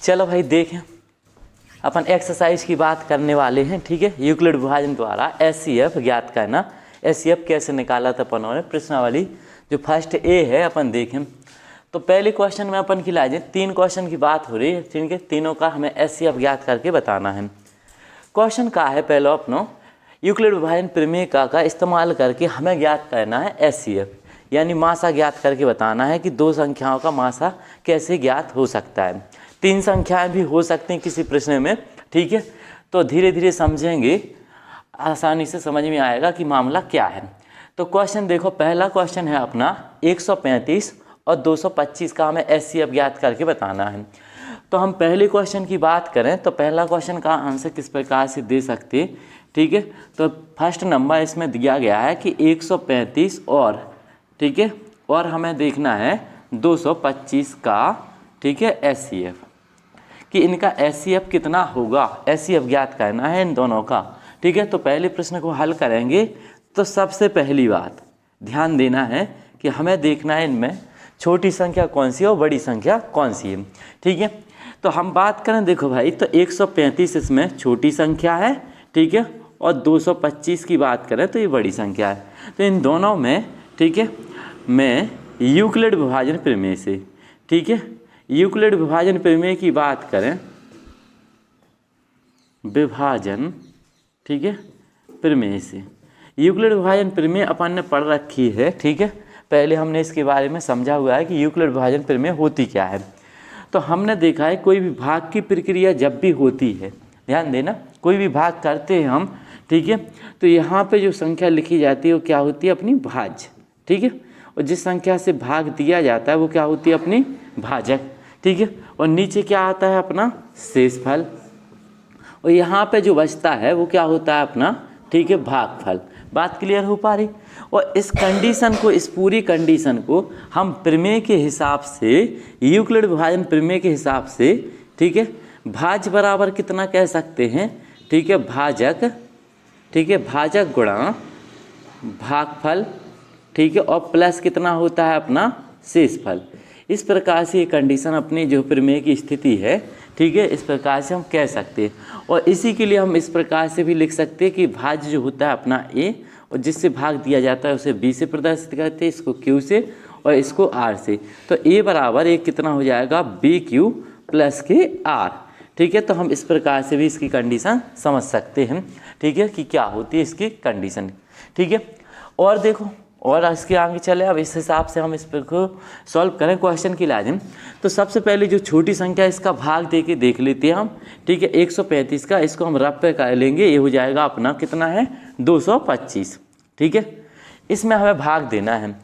चलो भाई देखें, अपन एक्सरसाइज की बात करने वाले हैं। ठीक है, यूक्लिड विभाजन द्वारा एचसीएफ ज्ञात करना। एचसीएफ कैसे निकाला था अपन ने, प्रश्नावली जो फर्स्ट ए है अपन देखें। तो पहले क्वेश्चन में अपन की लाजे 3 क्वेश्चन की बात हो रही है, ठीक है, तीनों का हमें एचसीएफ ज्ञात करके बताना है। क्वेश्चन का है पहला अपनो यूक्लिड विभाजन प्रमेय का इस्तेमाल करके हमें ज्ञात करना है एचसीएफ, यानी मासा ज्ञात करके बताना है कि 2 संख्याओं का मासा कैसे ज्ञात हो सकता है। 3 संख्याएं भी हो सकती हैं किसी प्रश्न में, ठीक है। तो धीरे धीरे समझेंगे, आसानी से समझ में आएगा कि मामला क्या है। तो क्वेश्चन देखो, पहला क्वेश्चन है अपना 135 और 225 का हमें एचसीएफ ज्ञात करके बताना है। तो हम पहले क्वेश्चन की बात करें तो पहला क्वेश्चन का आंसर किस प्रकार से दे सकते, ठीक है। तो फर्स्ट नंबर इसमें दिया गया है कि 135 और, ठीक है, और हमें देखना है 225 का, ठीक है, एचसीएफ कि इनका एचसीएफ कितना होगा, एचसीएफ ज्ञात करना है इन दोनों का, ठीक है। तो पहले प्रश्न को हल करेंगे तो सबसे पहली बात ध्यान देना है कि हमें देखना है इनमें छोटी संख्या कौन सी है और बड़ी संख्या कौन सी है, ठीक है। तो हम बात करें, देखो भाई, तो 135 इसमें छोटी संख्या है, ठीक है, और 225 की बात करें तो ये बड़ी संख्या है। तो इन दोनों में, ठीक है, मैं यूक्लिड विभाजन प्रमेय से, ठीक है, यूक्लिड विभाजन प्रमेय की बात करें, विभाजन, ठीक है, प्रमेय से, यूक्लिड विभाजन प्रमेय अपन ने पढ़ रखी है, ठीक है। पहले हमने इसके बारे में समझा हुआ है कि यूक्लिड विभाजन प्रमेय होती क्या है। तो हमने देखा है कोई भी भाग की प्रक्रिया जब भी होती है, ध्यान देना, कोई भी भाग करते हैं हम, ठीक है, तो यहाँ पे जो संख्या लिखी जाती है वो क्या होती है, अपनी भाज्य, ठीक है। और जिस संख्या से भाग दिया जाता है वो क्या होती है, अपनी भाजक, ठीक है। और नीचे क्या आता है, अपना शेषफल, और यहाँ पे जो बचता है वो क्या होता है, अपना, ठीक है, भागफल। बात क्लियर हो पा रही। और इस कंडीशन को, इस पूरी कंडीशन को हम प्रमेय के हिसाब से, यूक्लिड विभाजन प्रमेय के हिसाब से, ठीक है, भाज्य बराबर कितना कह सकते हैं, ठीक है, भाजक, ठीक है, भाजक गुणा भागफल, ठीक है, और प्लस कितना होता है, अपना शेषफल। इस प्रकार से ये कंडीशन अपनी जो प्रमेय की स्थिति है, ठीक है, इस प्रकार से हम कह सकते हैं। और इसी के लिए हम इस प्रकार से भी लिख सकते हैं कि भाज्य जो होता है अपना ए, और जिससे भाग दिया जाता है उसे बी से प्रदर्शित करते हैं, इसको क्यू से और इसको आर से। तो ए बराबर एक कितना हो जाएगा, बी क्यू प्लस के आर, ठीक है। तो हम इस प्रकार से भी इसकी कंडीशन समझ सकते हैं, ठीक है, कि क्या होती है इसकी कंडीशन, ठीक है। और देखो, और इसके आगे चले, अब इस हिसाब से हम इस पर को सॉल्व करें क्वेश्चन की लाजिम। तो सबसे पहले जो छोटी संख्या इसका भाग दे के देख लेते हैं हम, ठीक है, 135 का, इसको हम रफ पे कर लेंगे, ये हो जाएगा अपना कितना है, 225, ठीक है। इसमें हमें भाग देना है।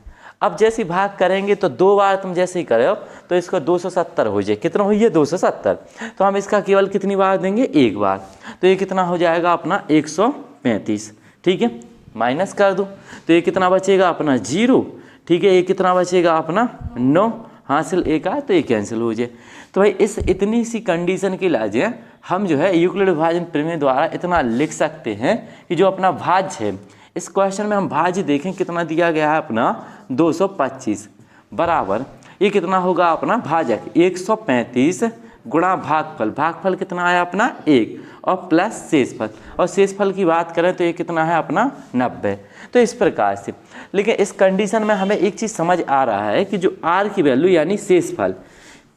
अब जैसे भाग करेंगे तो 2 बार तुम जैसे ही करो तो इसको 270 हो जाए, कितना हो, ये 270। तो हम इसका केवल कितनी बार देंगे, 1 बार। तो ये कितना हो जाएगा अपना 135, ठीक है, माइनस कर दो तो ये कितना बचेगा, अपना 0, ठीक है। ये कितना बचेगा, अपना 9, हासिल 1 आए तो ये कैंसिल हो जाए। तो भाई इस इतनी सी कंडीशन के लाजे हम जो है यूक्लिड विभाजन प्रमेय द्वारा इतना लिख सकते हैं कि जो अपना भाज्य है, इस क्वेश्चन में हम भाज्य देखें कितना दिया गया है, अपना 225 बराबर ये कितना होगा, अपना भाजक 135 गुणा भागफल, भागफल कितना आया, अपना 1, और प्लस शेषफल, और शेषफल की बात करें तो ये कितना है, अपना 90। तो इस प्रकार से, लेकिन इस कंडीशन में हमें एक चीज़ समझ आ रहा है कि जो आर की वैल्यू यानी शेषफल,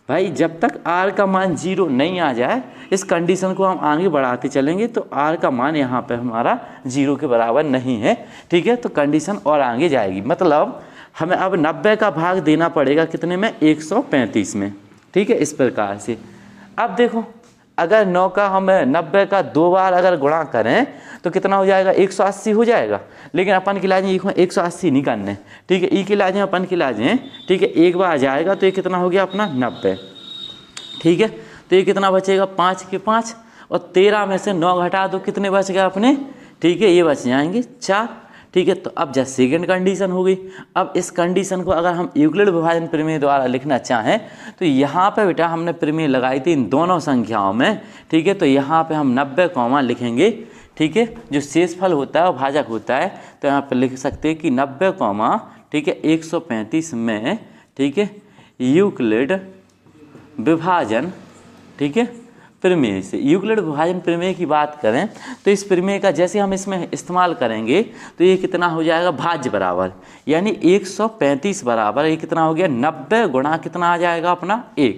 भाई जब तक आर का मान 0 नहीं आ जाए, इस कंडीशन को हम आगे बढ़ाते चलेंगे तो आर का मान यहाँ पे हमारा 0 के बराबर नहीं है, ठीक है। तो कंडीशन और आगे जाएगी, मतलब हमें अब 90 का भाग देना पड़ेगा कितने में, 135 में, ठीक है, इस प्रकार से। अब देखो, अगर 9 का हम 90 का 2 बार अगर गुणा करें तो कितना हो जाएगा, 180 हो जाएगा। लेकिन अपन की लाजें 180 नहीं करने, ठीक है, ई की लाजें अपन की लाजें, ठीक है, 1 बार जाएगा तो ये कितना हो गया, अपना 90, ठीक है। तो ये कितना बचेगा, 5 के 5, और 13 में से 9 घटा दो, कितने बच गए अपने, ठीक है, ये बच जाएंगे 4, ठीक है। तो अब जब सेकेंड कंडीशन हो गई, अब इस कंडीशन को अगर हम यूक्लिड विभाजन प्रमेय द्वारा लिखना चाहें तो यहाँ पे बेटा हमने प्रमेय लगाई थी इन दोनों संख्याओं में, ठीक है। तो यहाँ पे हम 90 कॉमा लिखेंगे, ठीक है, जो शेषफल होता है और भाजक होता है, तो यहाँ पे लिख सकते हैं कि 90 कॉमा, ठीक है, 135 में, ठीक है, यूक्लिड विभाजन, ठीक है, प्रमेय से। यूक्लिड विभाजन प्रमेय की बात करें तो इस प्रमेय का जैसे हम इसमें इस्तेमाल करेंगे तो ये कितना हो जाएगा, भाज्य बराबर, यानी 135 बराबर ये कितना हो गया, 90 गुणा कितना आ जाएगा अपना 1,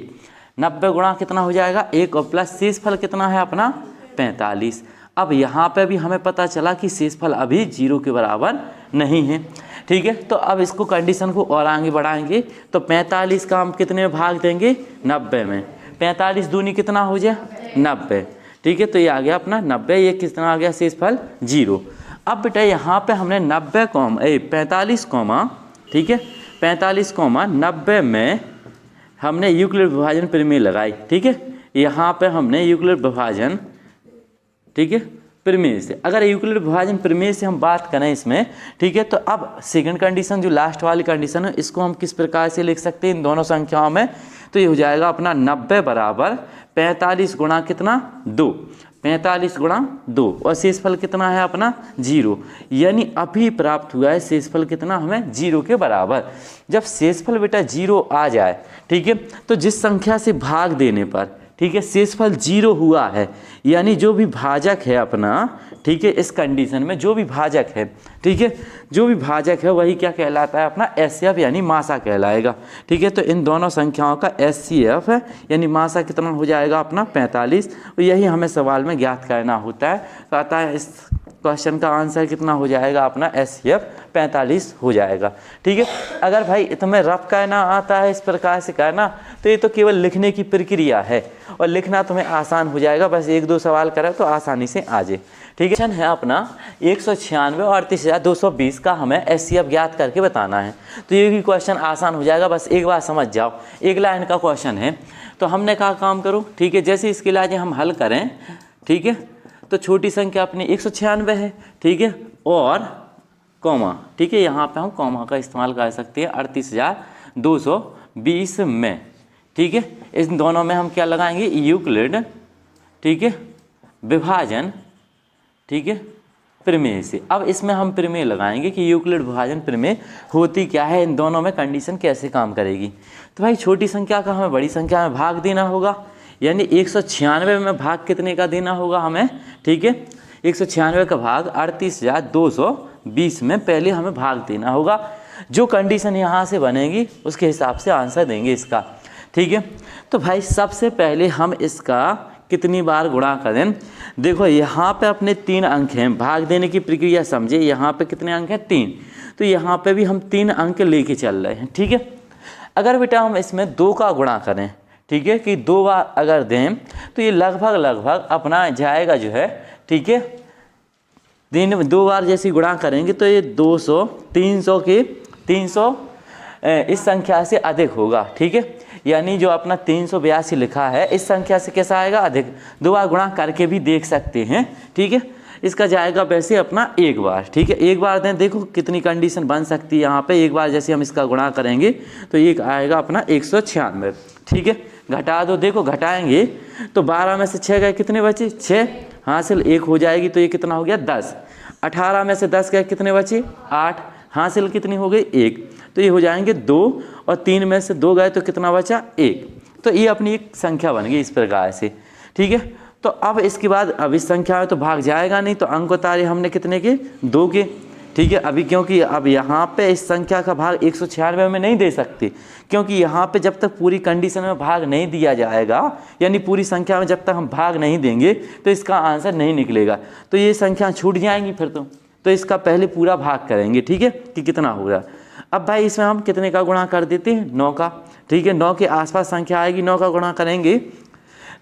90 गुणा कितना हो जाएगा 1 और प्लस शेषफल कितना है अपना 45। अब यहाँ पे भी हमें पता चला कि शेषफल अभी 0 के बराबर नहीं है, ठीक है। तो अब इसको कंडीशन को और आगे बढ़ाएंगे तो 45 का हम कितने में भाग देंगे, 90 में, 45 दूनी कितना हो जाए 90, ठीक है। तो ये आ गया अपना 90, ये कितना आ गया शेषफल 0। अब बेटा यहाँ पे हमने 45 कॉमा, ठीक है, 45 कॉमा 90 में हमने यूक्लिड विभाजन प्रमेय लगाई, ठीक है। यहाँ पे हमने यूक्लिड विभाजन, ठीक है, प्रमेय से, अगर यूक्लिड विभाजन प्रमेय से हम बात करें इसमें, ठीक है, तो अब सेकंड कंडीशन जो लास्ट वाली कंडीशन है इसको हम किस प्रकार से लिख सकते हैं इन दोनों संख्याओं में, तो ये हो जाएगा अपना 90 बराबर 45 गुणा कितना 2, 45 गुणा 2 और शेषफल कितना है अपना 0, यानी अभी प्राप्त हुआ है शेषफल कितना हमें 0 के बराबर। जब शेषफल बेटा 0 आ जाए, ठीक है, तो जिस संख्या से भाग देने पर, ठीक है, शेषफल 0 हुआ है, यानी जो भी भाजक है अपना, ठीक है, इस कंडीशन में जो भी भाजक है, ठीक है, जो भी भाजक है वही क्या कहलाता है अपना एचसीएफ यानी मासा कहलाएगा, ठीक है। तो इन दोनों संख्याओं का एचसीएफ है यानी मासा कितना हो जाएगा अपना 45, और यही हमें सवाल में ज्ञात करना होता है। कहता है इस क्वेश्चन का आंसर कितना हो जाएगा अपना एचसीएफ 45 हो जाएगा, ठीक है। अगर भाई तुम्हें रफ कहना आता है इस प्रकार से कहना तो ये तो केवल लिखने की प्रक्रिया है और लिखना तुम्हें आसान हो जाएगा, बस 1-2 सवाल करें तो आसानी से आ जाए, ठीक है। क्वेश्चन है अपना 196 और 38,220 का हमें एचसीएफ ज्ञात करके बताना है, तो ये भी क्वेश्चन आसान हो जाएगा, बस एक बार समझ जाओ। एक लाइन का क्वेश्चन है तो हमने कहा काम करो, ठीक है, जैसे इसके लिए हम हल करें, ठीक है, तो छोटी संख्या अपनी 196 है, ठीक है, और कॉमा, ठीक है, यहाँ पे हम कॉमा का इस्तेमाल कर सकते हैं 38,220 में, ठीक है। इस दोनों में हम क्या लगाएंगे, यूक्लिड, ठीक है, विभाजन, ठीक है, प्रमेय से। अब इसमें हम प्रमेय लगाएंगे कि यूक्लिड विभाजन प्रमेय होती क्या है, इन दोनों में कंडीशन कैसे काम करेगी। तो भाई छोटी संख्या का हमें बड़ी संख्या में भाग देना होगा, यानी 196 में भाग कितने का देना होगा हमें, ठीक है, 196 का भाग 38,220 में पहले हमें भाग देना होगा। जो कंडीशन यहाँ से बनेगी उसके हिसाब से आंसर देंगे इसका, ठीक है। तो भाई सबसे पहले हम इसका कितनी बार गुणा करें, देखो यहाँ पे अपने 3 अंक हैं, भाग देने की प्रक्रिया समझे, यहाँ पे कितने अंक हैं 3, तो यहाँ पे भी हम 3 अंक लेके चल रहे हैं, ठीक है। अगर बेटा हम इसमें 2 का गुणा करें, ठीक है, कि 2 बार अगर दें तो ये लगभग अपना जाएगा जो है, ठीक है, 2 बार जैसे गुणा करेंगे तो ये 200 300 इस संख्या से अधिक होगा, ठीक है, यानी जो अपना 382 लिखा है इस संख्या से कैसा आएगा अधिक, 2 बार गुणा करके भी देख सकते हैं, ठीक है। इसका जाएगा वैसे अपना 1 बार, ठीक है, 1 बार दें, देखो कितनी कंडीशन बन सकती है यहाँ पे, 1 बार जैसे हम इसका गुणा करेंगे तो ये आएगा अपना 196, ठीक है। घटा दो, देखो घटाएंगे तो 12 में से 6 गए कितने बचे 6, हासिल 1 हो जाएगी तो ये कितना हो गया 10, 18 में से 10 गए कितने बचे 8, हासिल कितनी हो गई 1, तो ये हो जाएंगे 2 और 3 में से 2 गए तो कितना बचा 1, तो ये अपनी एक संख्या बन गई इस प्रकार से, ठीक है। तो अब इसके बाद अब इस संख्या में तो भाग जाएगा नहीं, तो अंक उतारे हमने कितने के 2 के, ठीक है। अभी क्योंकि अब यहाँ पे इस संख्या का भाग 196 में नहीं दे सकते, क्योंकि यहाँ पे जब तक पूरी कंडीशन में भाग नहीं दिया जाएगा, यानी पूरी संख्या में जब तक हम भाग नहीं देंगे तो इसका आंसर नहीं निकलेगा, तो ये संख्या छूट जाएंगी फिर तो इसका पहले पूरा भाग करेंगे, ठीक है, कि कितना होगा। अब भाई इसमें हम कितने का गुणा कर देते हैं 9 का, ठीक है, 9 के आसपास संख्या आएगी, 9 का गुणा करेंगे,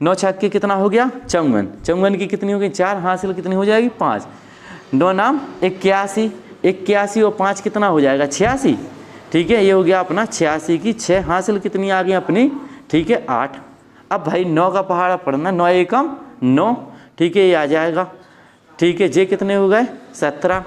9 छक्के कितना हो गया 54 की कितनी हो गई 4, हासिल कितनी हो जाएगी 5, 9 नाम 81 और 5 कितना हो जाएगा 86, ठीक है, ये हो गया अपना 86 की 6, हासिल कितनी आ गई अपनी, ठीक है 8। अब भाई 9 का पहाड़ा पढ़ना, 9 एकम 9, ठीक है, ये आ जाएगा, ठीक है, जे कितने हो गए 17,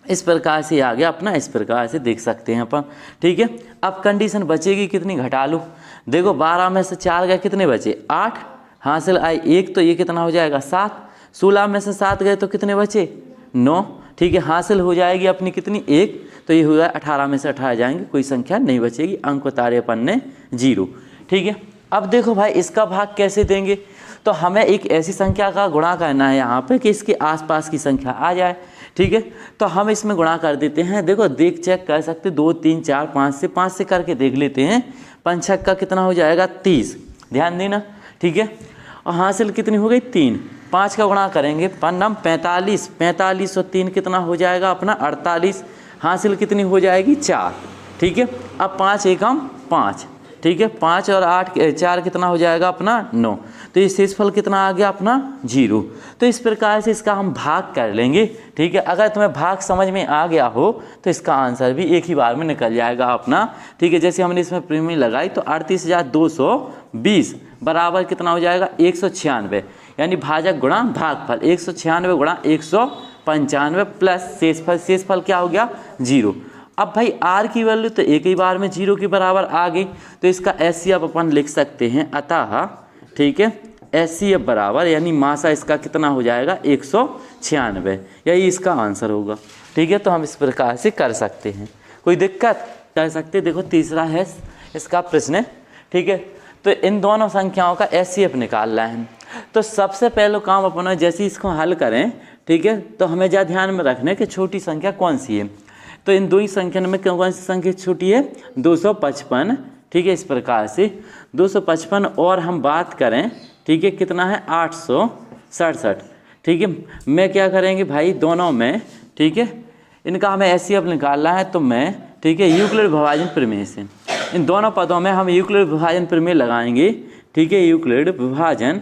इस प्रकार से आ गया अपना, इस प्रकार से देख सकते हैं अपन, ठीक है। अब कंडीशन बचेगी कितनी घटा लो, देखो 12 में से 4 गए कितने बचे 8, हासिल आई 1 तो ये कितना हो जाएगा 7, 16 में से 7 गए तो कितने बचे 9, ठीक है, हासिल हो जाएगी अपनी कितनी 1, तो ये हो गया 18 में से 18 जाएंगे, कोई संख्या नहीं बचेगी, अंक उतारे अपन ने 0, ठीक है। अब देखो भाई इसका भाग कैसे देंगे, तो हमें एक ऐसी संख्या का गुणा करना है यहाँ पे कि इसके आसपास की संख्या आ जाए, ठीक है। तो हम इसमें गुणा कर देते हैं, देखो देख चेक कर सकते 2 3 4 5 से करके देख लेते हैं। 5 छक्का का कितना हो जाएगा 30, ध्यान देना, ठीक है। और हासिल कितनी हो गई 3, 5 का गुणा करेंगे 45, 45 और 3 कितना हो जाएगा अपना 48, हासिल कितनी हो जाएगी 4, ठीक है। अब 5 एकम 5, ठीक है, 5 और 8 4 कितना हो जाएगा अपना 9, तो ये शेषफल कितना आ गया अपना 0। तो इस प्रकार से इसका हम भाग कर लेंगे, ठीक है। अगर तुम्हें भाग समझ में आ गया हो तो इसका आंसर भी एक ही बार में निकल जाएगा अपना, ठीक है। जैसे हमने इसमें प्रीमियम लगाई तो 38,220 बराबर कितना हो जाएगा 196, यानी भाजक गुणा भागफल 196 गुणा 195 प्लस शेषफल, शेषफल क्या हो गया 0। अब भाई r की वैल्यू तो एक ही बार में 0 के बराबर आ गई, तो इसका HCF अपन लिख सकते हैं, अतः ठीक है HCF बराबर यानी मासा इसका कितना हो जाएगा 196, यही इसका आंसर होगा, ठीक है। तो हम इस प्रकार से कर सकते हैं, कोई दिक्कत कर सकते। देखो तीसरा है इसका प्रश्न, ठीक है। तो इन दोनों संख्याओं का HCF निकालना है, तो सबसे पहले काम अपना जैसे इसको हल करें, ठीक है, तो हमें क्या ध्यान में रखना है कि छोटी संख्या कौन सी है। तो इन दो ही संख्या में कौन सी संख्या छोटी है 255, ठीक है। इस प्रकार से 255 और हम बात करें, ठीक है, कितना है 867, ठीक है। मैं क्या करेंगे भाई दोनों में, ठीक है, इनका हमें HCF निकालना है, तो मैं, ठीक है, यूक्लिड विभाजन प्रमेय से इन दोनों पदों में हम यूक्लिड विभाजन प्रमेय लगाएंगे, ठीक है, यूक्लिड विभाजन,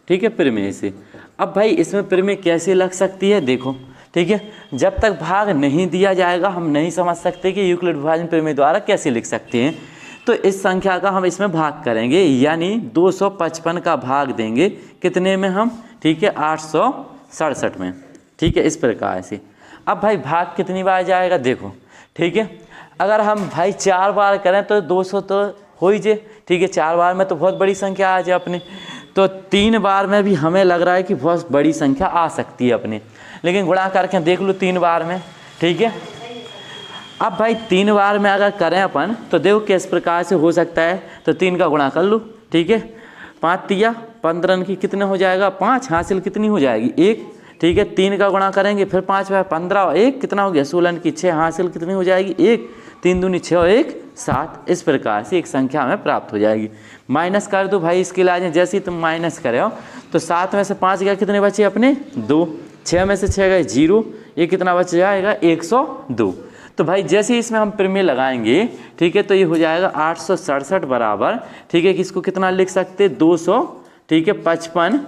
ठीक है, प्रमेय से। अब भाई इसमें प्रमेय कैसे लग सकती है देखो, ठीक है, जब तक भाग नहीं दिया जाएगा हम नहीं समझ सकते कि यूक्लिड विभाजन प्रमेय द्वारा कैसे लिख सकते हैं। तो इस संख्या का हम इसमें भाग करेंगे, यानी 255 का भाग देंगे कितने में हम, ठीक है, 867 में, ठीक है, इस प्रकार से। अब भाई भाग कितनी बार जाएगा देखो, ठीक है, अगर हम भाई 4 बार करें तो 200 तो हो ही जाए, ठीक है, 4 बार में तो बहुत बड़ी संख्या आ जाए अपने, तो 3 बार में भी हमें लग रहा है कि बहुत बड़ी संख्या आ सकती है अपने, लेकिन गुणा करके देख लो 3 बार में, ठीक है। अब भाई 3 बार में अगर करें अपन तो देखो किस प्रकार से हो सकता है, तो 3 का गुणा कर लो, ठीक है, 5 तिया 15 की कितने हो जाएगा 5, हासिल कितनी हो जाएगी 1, ठीक है। 3 का गुणा करेंगे फिर 5 बार 15 और 1 कितना हो गया 16 की 6, हासिल कितनी हो जाएगी 1, 3 दूनी 6 और 1 7, इस प्रकार से एक संख्या हमें प्राप्त हो जाएगी। माइनस कर दो भाई इसके इलाज में, जैसे ही तुम माइनस करे हो तो 7 में से 5 गया कितने बचे अपने 2, 6 में से 6 गए 0, ये कितना बच जाएगा 102। तो भाई जैसे ही इसमें हम प्रमेय लगाएंगे, ठीक है, तो ये हो जाएगा 867 बराबर, ठीक है, किसको कितना लिख सकते 200, ठीक है, 55,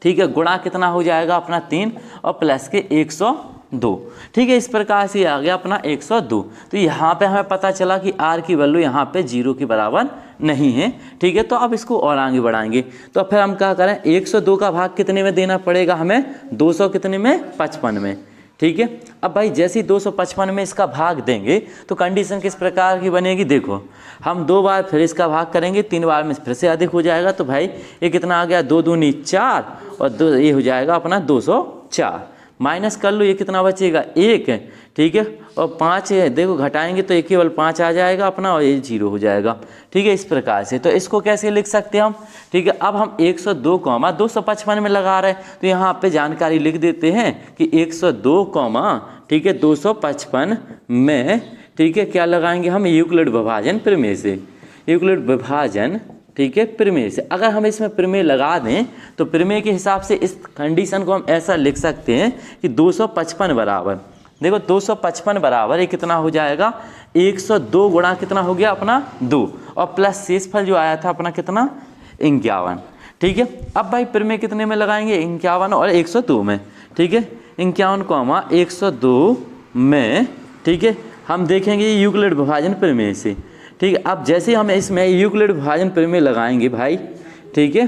ठीक है, गुणा कितना हो जाएगा अपना 3 और प्लस के 102, ठीक है, इस प्रकार से आ गया अपना 102। तो यहाँ पे हमें पता चला कि r की वैल्यू यहाँ पे 0 के बराबर नहीं है, ठीक है। तो अब इसको और आगे बढ़ाएंगे, तो फिर हम क्या करें 102 का भाग कितने में देना पड़ेगा हमें 200 कितने में 55 में, ठीक है। अब भाई जैसे ही 255 में इसका भाग देंगे तो कंडीशन किस प्रकार की बनेगी देखो, हम 2 बार फिर इसका भाग करेंगे, 3 बार में फिर से अधिक हो जाएगा, तो भाई ये कितना आ गया 2 दूनी 4 और 2 ये हो जाएगा अपना 204, माइनस कर लो ये कितना बचेगा 1, ठीक है, और 5 है देखो घटाएंगे तो ये केवल 5 आ जाएगा अपना और ये 0 हो जाएगा, ठीक है, इस प्रकार से। तो इसको कैसे लिख सकते हैं हम, ठीक है। अब हम 102 कॉमा 255 में लगा रहे हैं, तो यहाँ पे जानकारी लिख देते हैं कि 102 कॉमा, ठीक है, 255 में, ठीक है, क्या लगाएंगे हम यूक्लिड विभाजन प्रमेय से, यूक्लिड विभाजन, ठीक है, प्रमेय से। अगर हम इसमें प्रमेय लगा दें तो प्रमेय के हिसाब से इस कंडीशन को हम ऐसा लिख सकते हैं कि 255 बराबर, देखो 255 बराबर ये कितना हो जाएगा 102 गुणा कितना हो गया अपना 2 और प्लस शेषफल जो आया था अपना कितना 51, ठीक है। अब भाई प्रमेय कितने में लगाएंगे 51 और 102 में, ठीक है, 51 कॉमा 102 में, ठीक है, हम देखेंगे यूक्लिड विभाजन प्रमेय से, ठीक है। अब जैसे हम इसमें यूक्लिड विभाजन प्रमेय लगाएंगे भाई, ठीक है,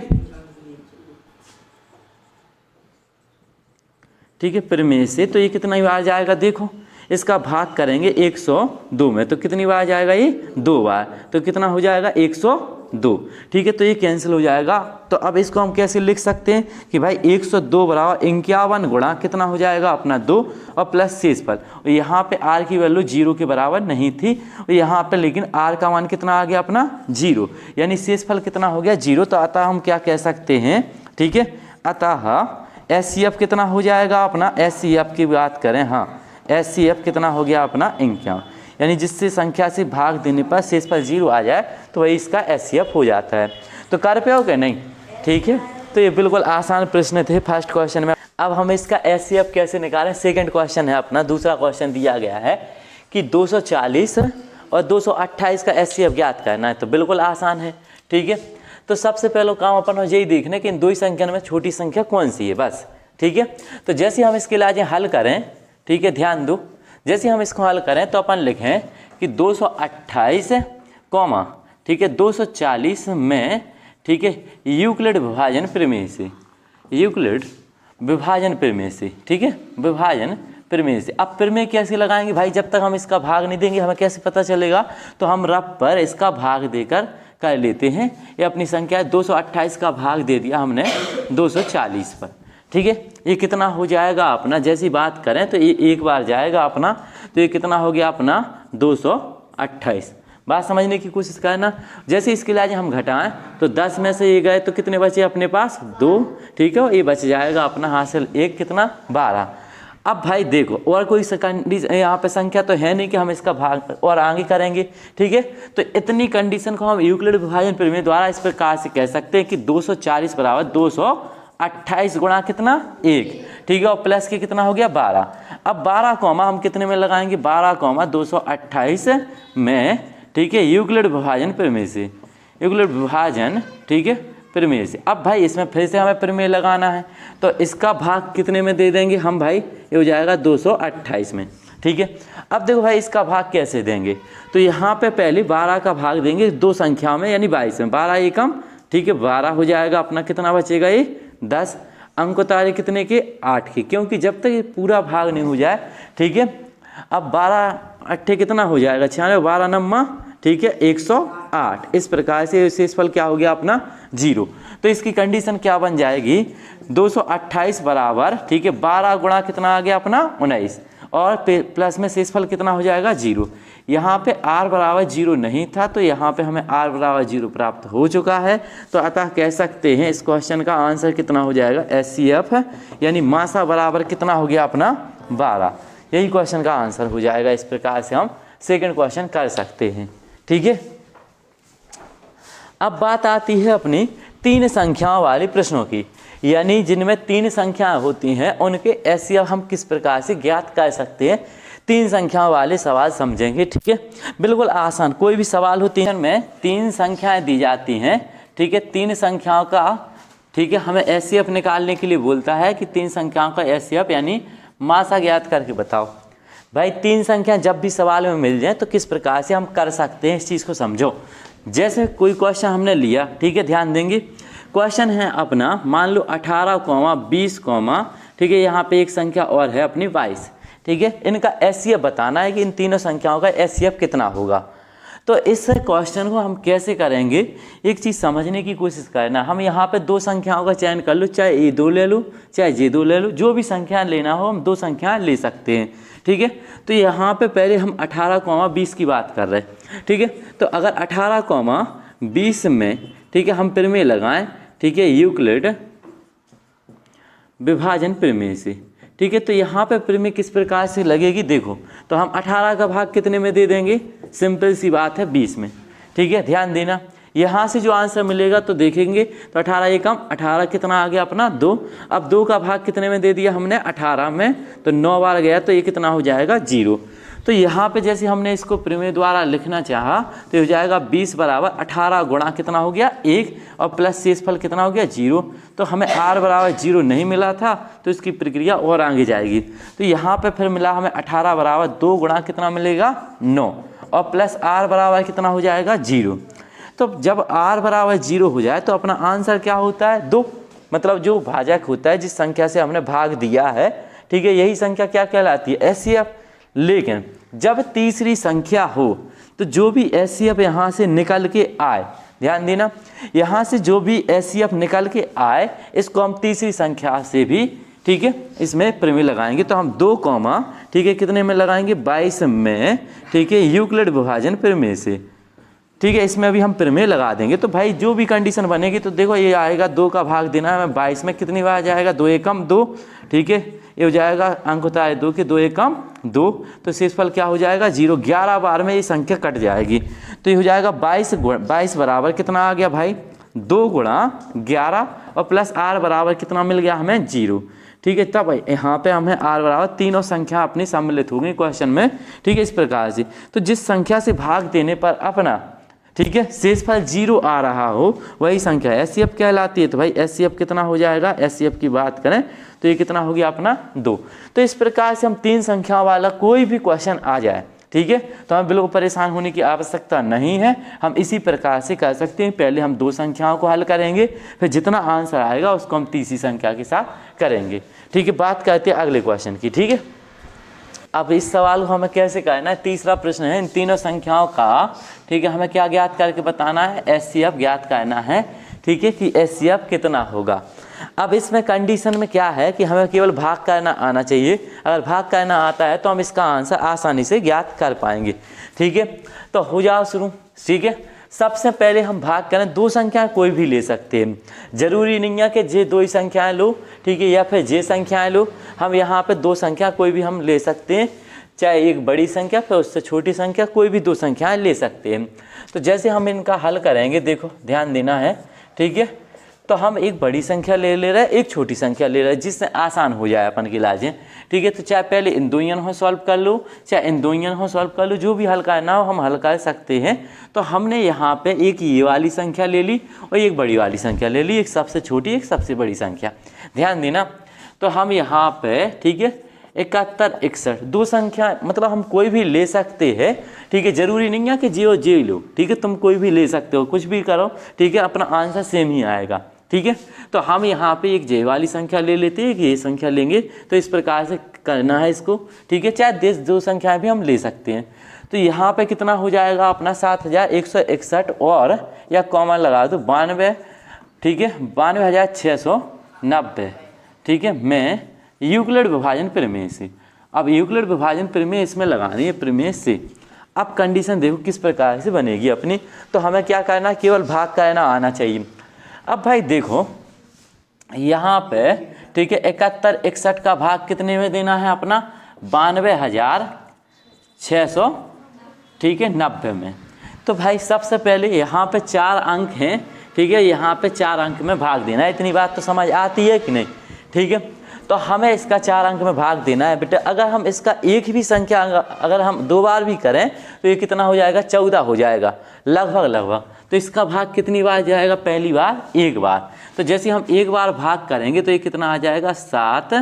ठीक है, प्रमेय से, तो ये कितना बार जाएगा देखो, इसका भाग करेंगे 102 में, तो कितनी बार जाएगा ये 2 बार, तो कितना हो जाएगा 102। ठीक है, तो ये कैंसिल हो जाएगा। तो अब इसको हम कैसे लिख सकते हैं कि भाई 102 बराबर 51 गुणा कितना हो जाएगा अपना 2 और प्लस शेषफल। यहाँ पे r की वैल्यू 0 के बराबर नहीं थी और यहाँ पे लेकिन r का मान कितना आ गया अपना 0, यानी शेषफल कितना हो गया 0। तो अतः हम क्या कह सकते हैं, ठीक है, अतः SCF कितना हो जाएगा अपना, SCF की बात करें, हाँ SCF कितना हो गया अपना 51, यानी जिससे संख्या से भाग देने पर शेषफल 0 आ जाए तो वही इसका SCF हो जाता है। तो कर पे हो क्या नहीं, ठीक है। तो ये बिल्कुल आसान प्रश्न थे फर्स्ट क्वेश्चन में। अब हम इसका SCF कैसे निकालें, सेकंड क्वेश्चन है अपना। दूसरा क्वेश्चन दिया गया है कि 240 और 228 का SCF ज्ञात करना है, तो बिल्कुल आसान है, ठीक है। तो सबसे पहले काम अपन को यही देखना है कि इन दो ही संख्या में छोटी संख्या कौन सी है, बस, ठीक है। तो जैसे हम इसके लिए हल करें, ठीक है, ध्यान दो, जैसे हम इसको हल करें तो अपन लिखें कि 228 कॉमा, ठीक है, 240 में, ठीक है, यूक्लिड विभाजन प्रमेय से, यूक्लिड विभाजन प्रमेय से, ठीक है, विभाजन प्रमेय से। अब प्रमेय कैसे लगाएंगे भाई, जब तक हम इसका भाग नहीं देंगे हमें कैसे पता चलेगा, तो हम रफ पर इसका भाग देकर कर लेते हैं। ये अपनी संख्या है, 228 का भाग दे दिया हमने 240 पर, ठीक है। ये कितना हो जाएगा अपना, जैसी बात करें तो ये एक बार जाएगा अपना, तो ये कितना हो गया अपना 228। बात समझने की कोशिश करना। जैसे इसके लिए हम घटाएं तो 10 में से ये गए तो कितने बचे अपने पास 2, ठीक है, ये बच जाएगा अपना हासिल 1 कितना 12। अब भाई देखो और कोई कंडीशन यहाँ पे संख्या तो है नहीं कि हम इसका भाग और आगे करेंगे, ठीक है। तो इतनी कंडीशन को हम यूक्लिड विभाजन प्रमेय द्वारा इस प्रकार से कह सकते हैं कि 240 बराबर 228 गुणा कितना 1, ठीक है, और प्लस के कितना हो गया 12। अब 12 कॉमा हम कितने में लगाएंगे, 12 कॉमा 228 में, ठीक है, यूक्लिड विभाजन प्रमेय से, यूक्लिड विभाजन, ठीक है, प्रमेय से। अब भाई इसमें फिर से हमें प्रमेय लगाना है, तो इसका भाग कितने में दे देंगे हम भाई, ये हो जाएगा 228 में, ठीक है। अब देखो भाई इसका भाग कैसे देंगे, तो यहाँ पे पहले 12 का भाग देंगे दो संख्या में, यानी 22 में, 12 एकम, ठीक है, 12 हो जाएगा अपना, कितना बचेगा ये 10, अंक उतारे कितने के 8 के, क्योंकि जब तक ये पूरा भाग नहीं हो जाए, ठीक है। अब 12 अट्ठे कितना हो जाएगा 96, 12 नम्मा, ठीक है, 108। इस प्रकार से शेषफल क्या हो गया अपना 0। तो इसकी कंडीशन क्या बन जाएगी, 228 बराबर, ठीक है, 12 गुणा कितना आ गया अपना 19, और प्लस में शेषफल कितना हो जाएगा 0। यहाँ पे r बराबर 0 नहीं था, तो यहाँ पे हमें r बराबर 0 प्राप्त हो चुका है। तो अतः कह सकते हैं इस क्वेश्चन का आंसर कितना हो जाएगा SCF है, यानी मासा बराबर कितना हो गया अपना 12। यही क्वेश्चन का आंसर हो जाएगा। इस प्रकार से हम सेकंड क्वेश्चन कर सकते हैं, ठीक है। अब बात आती है अपनी 3 संख्याओं वाले प्रश्नों की, यानी जिनमें 3 संख्याएं होती हैं उनके SCF हम किस प्रकार से ज्ञात कर सकते हैं। 3 संख्याओं वाले सवाल समझेंगे, ठीक है, बिल्कुल आसान। कोई भी सवाल हो, 3 में 3 संख्याएं दी जाती हैं, ठीक है, 3 संख्याओं का, ठीक है, हमें SCF निकालने के लिए बोलता है कि 3 संख्याओं का SCF यानी मासा ज्ञात करके बताओ। भाई 3 संख्या जब भी सवाल में मिल जाए तो किस प्रकार से हम कर सकते हैं, इस चीज़ को समझो। जैसे कोई क्वेश्चन हमने लिया, ठीक है, ध्यान देंगे, क्वेश्चन है अपना, मान लो 18, 20, ठीक है, यहाँ पे एक संख्या और है अपनी 22, ठीक है, इनका SCF बताना है कि इन तीनों संख्याओं का SCF कितना होगा। तो इस क्वेश्चन को हम कैसे करेंगे, एक चीज़ समझने की कोशिश करना। हम यहाँ पे 2 संख्याओं का चयन कर लो, चाहे ये 2 ले लो चाहे ये 2 ले लो, जो भी संख्या लेना हो हम 2 संख्या ले सकते हैं, ठीक है। तो यहाँ पे पहले हम 18, 20 की बात कर रहे हैं, ठीक है। तो अगर 18, 20 में, ठीक है, हम प्रमेय लगाएं, ठीक है, यूक्लिड विभाजन प्रमेय से, ठीक है। तो यहाँ पे प्रमेय किस प्रकार से लगेगी देखो, तो हम 18 का भाग कितने में दे देंगे, सिंपल सी बात है 20 में, ठीक है, ध्यान देना। यहाँ से जो आंसर मिलेगा तो देखेंगे, तो 18 एकम 18 कितना आ गया अपना 2। अब 2 का भाग कितने में दे दिया हमने 18 में, तो 9 बार गया, तो ये कितना हो जाएगा 0। तो यहाँ पे जैसे हमने इसको प्रमेय द्वारा लिखना चाहा तो हो जाएगा 20 बराबर 18 गुणा कितना हो गया 1, और प्लस शेषफल कितना हो गया 0। तो हमें r बराबर 0 नहीं मिला था, तो इसकी प्रक्रिया और आगे जाएगी। तो यहाँ पे फिर मिला हमें 18 बराबर 2 गुणा कितना मिलेगा 9, और प्लस r बराबर कितना हो जाएगा 0। तो जब r बराबर 0 हो जाए तो अपना आंसर क्या होता है 2, मतलब जो भाजक होता है जिस संख्या से हमने भाग दिया है, ठीक है, यही संख्या क्या कहलाती है SCF, लेकिन जब तीसरी संख्या हो तो जो भी एचसीएफ यहाँ से निकल के आए, ध्यान देना, यहाँ से जो भी एचसीएफ निकल के आए इसको हम तीसरी संख्या से भी, ठीक है, इसमें प्रमेय लगाएंगे। तो हम 2 कॉमा, ठीक है, कितने में लगाएंगे 22 में, ठीक है, यूक्लिड विभाजन प्रमेय से, ठीक है, इसमें अभी हम प्रमेय लगा देंगे। तो भाई जो भी कंडीशन बनेगी तो देखो ये आएगा 2 का भाग देना है, 22 में कितनी बार जाएगा 2 एकम 2, ठीक है, ये हो जाएगा अंक होता है 2 के 2 एकम 2, तो शेषफल क्या हो जाएगा 0। 11 बार में ये संख्या कट जाएगी तो ये हो जाएगा 22 बराबर कितना आ गया भाई 2 गुणा 11 और प्लस r बराबर कितना मिल गया हमें 0, ठीक है। तब यहाँ पे हमें r बराबर तीनों संख्या अपनी सम्मिलित होगी क्वेश्चन में, ठीक है, इस प्रकार से। तो जिस संख्या से भाग देने पर अपना, ठीक है, शेषफल 0 आ रहा हो वही संख्या एचसीएफ कहलाती है। तो भाई एचसीएफ कितना हो जाएगा, एचसीएफ की बात करें तो ये कितना हो गया अपना 2। तो इस प्रकार से हम 3 संख्या वाला कोई भी क्वेश्चन आ जाए, ठीक है, तो हमें बिल्कुल परेशान होने की आवश्यकता नहीं है, हम इसी प्रकार से कर सकते हैं। पहले हम 2 संख्याओं को हल करेंगे, फिर जितना आंसर आएगा उसको हम तीसरी संख्या के साथ करेंगे, ठीक है। बात करते हैं अगले क्वेश्चन की, ठीक है। अब इस सवाल को हमें कैसे करना है, तीसरा प्रश्न है इन तीनों संख्याओं का, ठीक है, हमें क्या ज्ञात करके बताना है, एचसीएफ ज्ञात करना है, ठीक है, कि एचसीएफ कितना होगा। अब इसमें कंडीशन में क्या है कि हमें केवल भाग करना आना चाहिए, अगर भाग करना आता है तो हम इसका आंसर आसानी से ज्ञात कर पाएंगे, ठीक है। तो हो जाओ शुरू, ठीक है। सबसे पहले हम भाग करें, 2 संख्याएं कोई भी ले सकते हैं, जरूरी नहीं है कि जे 2 ही संख्याएं लो, ठीक है, या फिर जे संख्याएं लो, हम यहाँ पे 2 संख्या कोई भी हम ले सकते हैं, चाहे एक बड़ी संख्या फिर उससे छोटी संख्या, कोई भी 2 संख्याएं ले सकते हैं। तो जैसे हम इनका हल करेंगे, देखो ध्यान देना है, ठीक है। तो हम एक बड़ी संख्या ले रहे हैं, एक छोटी संख्या ले रहे हैं, जिससे आसान हो जाए अपन की इलाजें, ठीक है। तो चाहे पहले इन दोनों को सॉल्व कर लो, चाहे इन दोनों को सॉल्व कर लो, जो भी हल करना हो हम हल कर सकते हैं। तो हमने यहाँ पे एक ये वाली संख्या ले ली और एक बड़ी वाली संख्या ले ली, एक सबसे छोटी एक सबसे बड़ी संख्या, ध्यान देना। तो हम यहाँ पे, ठीक है, 71 61 2 संख्या, मतलब हम कोई भी ले सकते हैं, ठीक है, जरूरी नहीं है कि जे लो, ठीक है, तुम कोई भी ले सकते हो, कुछ भी करो, ठीक है, अपना आंसर सेम ही आएगा, ठीक है। तो हम यहाँ पे एक जे वाली संख्या ले लेते हैं, एक ये संख्या लेंगे, तो इस प्रकार से करना है इसको, ठीक है। चाहे 2 संख्याएं भी हम ले सकते हैं। तो यहाँ पे कितना हो जाएगा अपना 7161 और या कॉमन लगा दो 92, ठीक है, 92,690, ठीक है, मैं यूक्लिड विभाजन प्रमेय से। अब यूक्लिड विभाजन प्रमेय इसमें लगानी है प्रमेय से। अब कंडीशन देखो किस प्रकार से बनेगी अपनी। तो हमें क्या करना है, केवल भाग करना आना चाहिए। अब भाई देखो यहाँ पे, ठीक है, 71 61 का भाग कितने में देना है अपना 92,600, ठीक है, 90 में। तो भाई सबसे पहले यहाँ पे 4 अंक हैं, ठीक है, यहाँ पे 4 अंक में भाग देना है। इतनी बात तो समझ आती है कि नहीं, ठीक है। तो हमें इसका 4 अंक में भाग देना है बेटा। अगर हम इसका एक भी संख्या अगर हम 2 बार भी करें तो ये कितना हो जाएगा 14 हो जाएगा लगभग। तो इसका भाग कितनी बार जाएगा, पहली बार 1 बार। तो जैसे हम 1 बार भाग करेंगे तो ये कितना आ जाएगा 7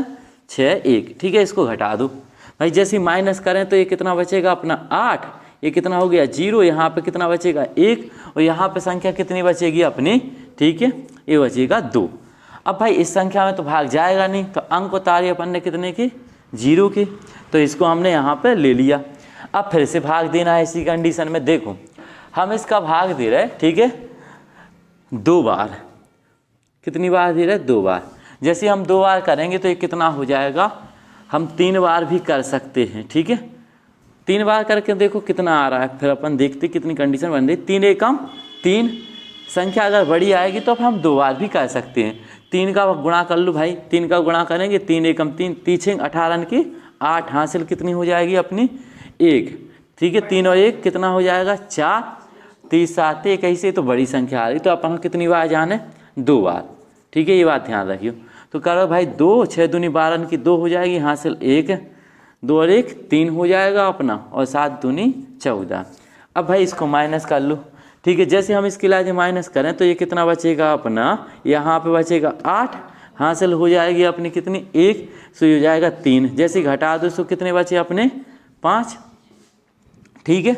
6 1, ठीक है। इसको घटा दो भाई, जैसे माइनस करें तो ये कितना बचेगा अपना 8, ये कितना हो गया 0, यहाँ पे कितना बचेगा 1 और यहाँ पे संख्या कितनी बचेगी अपनी, ठीक है, ये बचेगा 2। अब भाई इस संख्या में तो भाग जाएगा नहीं, तो अंक उतारे अपन ने कितने के 0 के, तो इसको हमने यहाँ पे ले लिया। अब फिर से भाग देना है इसी कंडीशन में। देखो हम इसका भाग दे रहे हैं, ठीक है, 2 बार। कितनी बार दे रहे हैं 2 बार। जैसे हम 2 बार करेंगे तो ये कितना हो जाएगा, हम 3 बार भी कर सकते हैं, ठीक है। 3 बार करके देखो कितना आ रहा है, फिर अपन देखते कितनी कंडीशन बन रही। 3 एकम 3, संख्या अगर बड़ी आएगी तो हम 2 बार भी कर सकते हैं। 3 का गुणा कर लो भाई, 3 का गुणा करेंगे 3 एकम 3, 3 18 की 8, हासिल कितनी हो जाएगी अपनी 1, ठीक है। 3 और 1 कितना हो जाएगा 4, 3 7 1, ऐसे तो बड़ी संख्या आ रही, तो अपन कितनी बार जाने 2 बार, ठीक है, ये बात ध्यान रखियो। तो करो भाई 2 6 दूनी 12 की 2 हो जाएगी, हासिल 1, 2 और 1 3 हो जाएगा अपना, और 7 दूनी 14। अब भाई इसको माइनस कर लो, ठीक है। जैसे हम इसके इलाज माइनस करें तो ये कितना बचेगा अपना, यहाँ पे बचेगा 8, हासिल हो जाएगी अपनी कितनी 1, सो ये हो जाएगा 3। जैसे घटा दो सो कितने बचे अपने 5, ठीक है।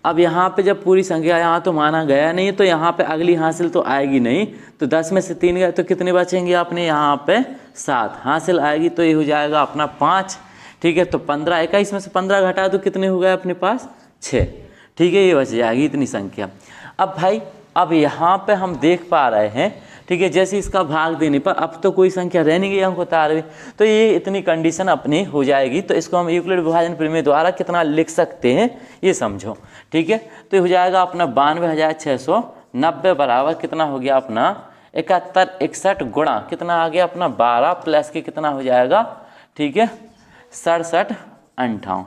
अब यहाँ पे जब पूरी संख्या यहाँ तो माना गया नहीं, तो यहाँ पे अगली हासिल तो आएगी नहीं, तो 10 में से 3 गए तो कितने बचेंगे अपने यहाँ पे 7, हासिल आएगी, तो ये हो जाएगा अपना 5, ठीक है। तो 15, 21 में से 15 घटा दो, कितने हो गए अपने पास 6, ठीक है, ये बच जाएगी इतनी संख्या। अब भाई अब यहाँ पे हम देख पा रहे हैं, ठीक है, जैसे इसका भाग देने पर अब तो कोई संख्या रह नहीं गई हमको तार में, तो ये इतनी कंडीशन अपनी हो जाएगी। तो इसको हम यूक्लिड विभाजन प्रमेय द्वारा कितना लिख सकते हैं ये समझो, ठीक है। तो ये हो जाएगा अपना 92,690 बराबर कितना हो गया अपना 71 61 गुणा कितना आ गया अपना 12 प्लस के कितना हो जाएगा, ठीक है, 67 58।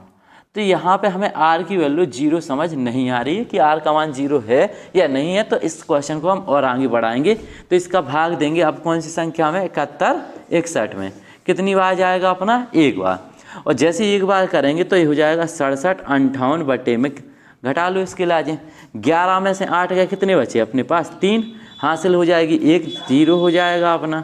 तो यहाँ पे हमें r की वैल्यू 0 समझ नहीं आ रही है कि r का मान 0 है या नहीं है। तो इस क्वेश्चन को हम और आगे बढ़ाएंगे। तो इसका भाग देंगे अब कौन सी संख्या में, 71 61 में, कितनी बार जाएगा अपना, एक बार। और जैसे एक बार करेंगे तो ये हो जाएगा 67 58 बटे में, घटा लो इसके लाजे, 11 में से 8 गए, कितने बचे अपने पास 3, हासिल हो जाएगी 1, 0 हो जाएगा अपना,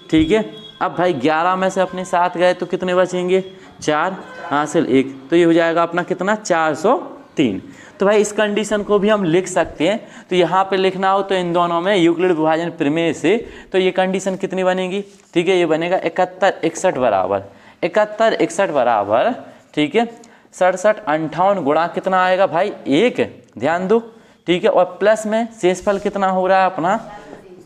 ठीक है। अब भाई 11 में से अपने 7 गए तो कितने बचेंगे 4, हासिल 1, तो ये हो जाएगा अपना कितना 403। तो भाई इस कंडीशन को भी हम लिख सकते हैं। तो यहाँ पे लिखना हो तो इन दोनों में यूक्लिड विभाजन प्रमेय से तो ये कंडीशन कितनी बनेगी, ठीक है, ये बनेगा 71 61 बराबर 71 61 बराबर, ठीक है, 67 58 गुणा कितना आएगा भाई 1, ध्यान दो, ठीक है, और प्लस में शेषफल कितना हो रहा है अपना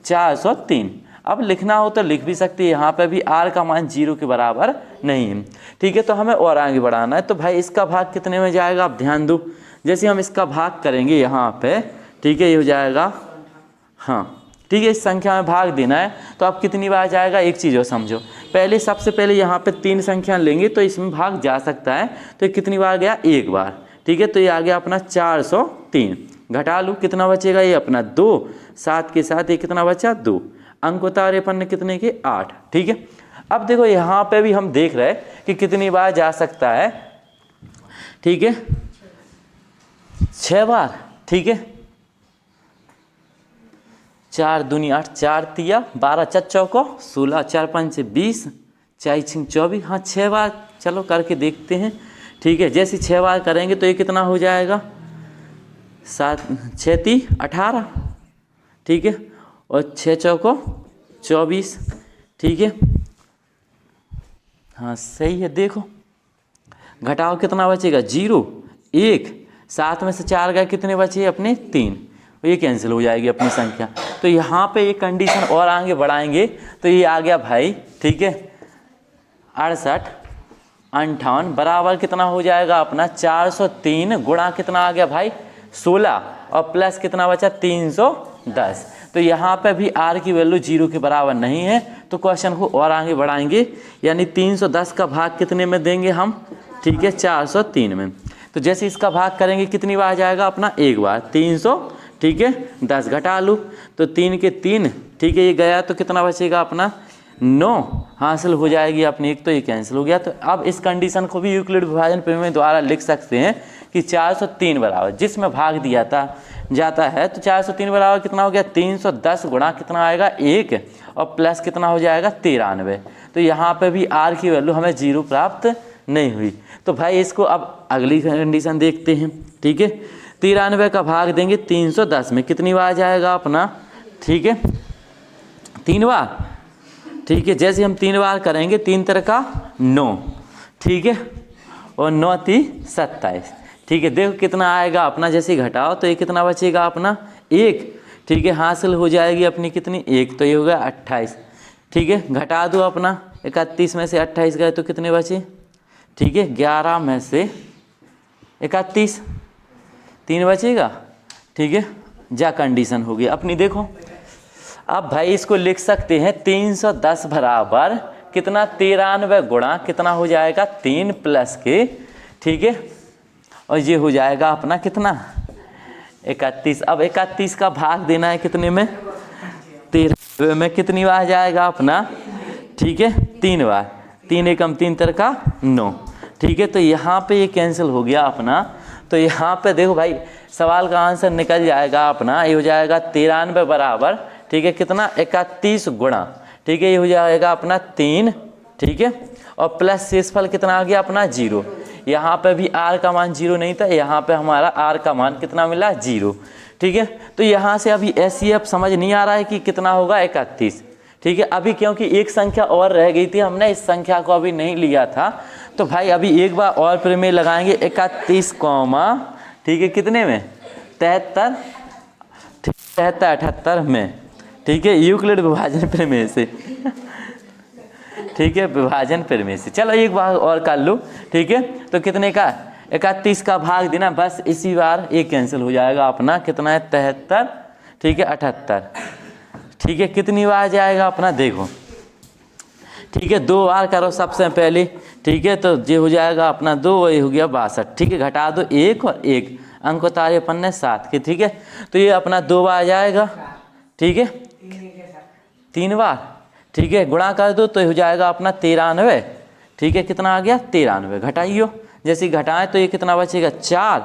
403। अब लिखना हो तो लिख भी सकते हैं, यहाँ पे भी r का मान 0 के बराबर नहीं है, ठीक है। तो हमें और आगे बढ़ाना है। तो भाई इसका भाग कितने में जाएगा, आप ध्यान दो, जैसे हम इसका भाग करेंगे यहाँ पे, ठीक है, ये हो जाएगा, हाँ, ठीक है, इस संख्या में भाग देना है। तो अब कितनी बार जाएगा, एक चीज़ और समझो, पहले सबसे पहले यहाँ पे 3 संख्या लेंगे तो इसमें भाग जा सकता है। तो ये कितनी बार गया, एक बार, ठीक है। तो ये आ गया अपना 403, घटा लूँ कितना बचेगा, ये अपना 2, 7 के साथ ये कितना बचा 2, अंक उतारे अपन कितने के 8, ठीक है। अब देखो यहाँ पे भी हम देख रहे हैं कि कितनी बार जा सकता है, ठीक है, 6 बार, ठीक है, 4 दूनी 8, 4 तिया 12, 4 चौको 16, 4 5 20, 4 6 24, हाँ 6 बार चलो करके देखते हैं, ठीक है। जैसे 6 बार करेंगे तो ये कितना हो जाएगा 7 6 3 18, ठीक है, और 6 चौको 24, ठीक है, हाँ सही है। देखो घटाओ कितना बचेगा 0 1, 7 में से 4 गए, कितने बचे अपने 3, ये कैंसिल हो जाएगी अपनी संख्या। तो यहाँ पे ये कंडीशन और आगे बढ़ाएंगे तो ये आ गया भाई, ठीक है, 68 58 बराबर कितना हो जाएगा अपना 403 गुणा कितना आ गया भाई 16, और प्लस कितना बचा 310। तो यहाँ पे भी r की वैल्यू 0 के बराबर नहीं है। तो क्वेश्चन को और आगे बढ़ाएंगे, यानी 310 का भाग कितने में देंगे हम, ठीक है, 403 में। तो जैसे इसका भाग करेंगे कितनी बार जाएगा अपना, एक बार, 300, ठीक है, 10 घटा लूँ तो 3 के 3, ठीक है, ये गया तो कितना बचेगा अपना 9, हासिल हो जाएगी अपनी एक, तो ये कैंसिल हो गया। तो अब इस कंडीशन को भी यूक्लिड विभाजन प्रमेय द्वारा लिख सकते हैं कि 403 बराबर जिसमें भाग दिया जाता है, तो 403 बराबर कितना हो गया 310 गुणा कितना आएगा 1, और प्लस कितना हो जाएगा 93। तो यहाँ पे भी r की वैल्यू हमें 0 प्राप्त नहीं हुई। तो भाई इसको अब अगली कंडीशन देखते हैं, ठीक है। 93 का भाग देंगे 310 में, कितनी बार जाएगा अपना, ठीक है, 3 बार, ठीक है। जैसे हम 3 बार करेंगे, 3 3 का 9, ठीक है, और 9 3 27, ठीक है। देखो कितना आएगा अपना, जैसे घटाओ तो ये कितना बचेगा अपना 1, ठीक है, हासिल हो जाएगी अपनी कितनी 1, तो ये हो गया 28, ठीक है। घटा दो अपना 31 में से 28 गए तो कितने बचे, ठीक है, 11 में से 31, 3 बचेगा, ठीक है, जा कंडीशन हो गई अपनी। देखो अब भाई इसको लिख सकते हैं 310 बराबर कितना 93 गुणा कितना हो जाएगा 3 प्लस के, ठीक है, और ये हो जाएगा अपना कितना 31। अब 31 का भाग देना है कितने में 13 में, कितनी बार जाएगा अपना, ठीक है, 3 बार, 3 एकम 3 3 का 9, ठीक है। तो यहाँ पे ये कैंसिल हो गया अपना। तो यहाँ पे देखो भाई सवाल का आंसर निकल जाएगा अपना, ये हो जाएगा 93 बराबर, ठीक है, कितना 31 गुणा, ठीक है, ये हो जाएगा अपना 3, ठीक है, और प्लस शेषफल कितना आ गया अपना 0। यहाँ पे भी r का मान 0 नहीं था, यहाँ पे हमारा r का मान कितना मिला 0, ठीक है। तो यहाँ से अभी SCF समझ नहीं आ रहा है कि कितना होगा 31, ठीक है। अभी क्योंकि एक संख्या और रह गई थी, हमने इस संख्या को अभी नहीं लिया था, तो भाई अभी एक बार और प्रमेय लगाएंगे 31 कॉमा, ठीक है, कितने में, 73, 73, 78 में, ठीक है, यूक्लिड विभाजन प्रमेय से ठीक है, विभाजन प्रमेय से। चलो एक बार और कर लो, ठीक है। तो कितने का, 31 का भाग देना, बस इसी बार एक कैंसिल हो जाएगा अपना, कितना है 73, ठीक है, 78, ठीक है, कितनी बार जाएगा अपना, देखो, ठीक है, 2 बार करो सबसे पहले, ठीक है, तो ये हो जाएगा अपना 2, ये हो गया 62, ठीक है, घटा दो 1 और 1, अंक उतारे पन्ने 7 के, ठीक है। तो ये अपना 2 बार जाएगा, ठीक है, 3 बार, ठीक है, गुणा कर दो तो हो जाएगा अपना 93, ठीक है, कितना आ गया 93, घटाइयो, जैसे घटाएं तो ये कितना बचेगा 4,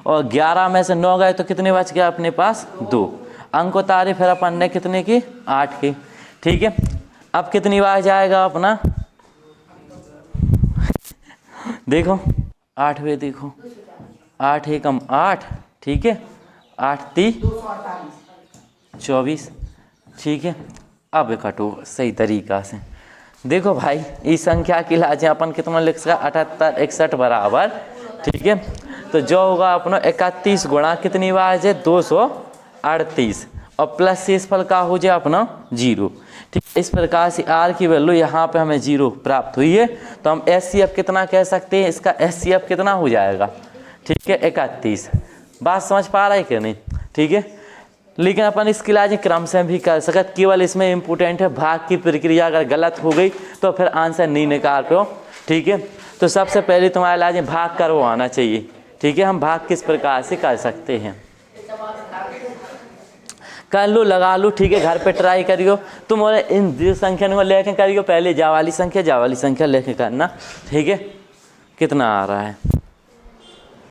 और 11 में से 9 गए तो कितने बच गया अपने पास 2, अंक उतारे फिर अपन ने कितने की 8 के, ठीक है। अब कितनी बार जाएगा अपना, देखो 8वें, देखो 8 एकम 8, ठीक है, 8 3 24, ठीक है। अब कटो सही तरीका से, देखो भाई इस संख्या की लाजे अपन कितना लिख सका 78 61 बराबर, ठीक है। तो जो होगा अपना 31 गुणा कितनी बार है 238, और प्लस शेष फल का हो जाए अपना 0, ठीक। इस प्रकार से आर की वैल्यू यहाँ पे हमें 0 प्राप्त हुई है, तो हम एचसीएफ कितना कह सकते हैं, इसका एचसीएफ कितना हो जाएगा, ठीक है, 31। बात समझ पा रहा है कि नहीं, ठीक है। लेकिन अपन इसके इलाज क्रम से भी कर सकते, केवल इसमें इम्पोर्टेंट है भाग की प्रक्रिया अगर गलत हो गई तो फिर आंसर नहीं निकाल पाओ, ठीक है। तो सबसे पहले तुम्हारे इलाज में भाग करवा आना चाहिए, ठीक है। हम भाग किस प्रकार से कर सकते हैं, कर लो, लगा लो, ठीक है, घर पे ट्राई करियो तुम, और इन दो संख्या को लेके करियो, पहले जा वाली संख्या लेके करना, ठीक है। कितना आ रहा है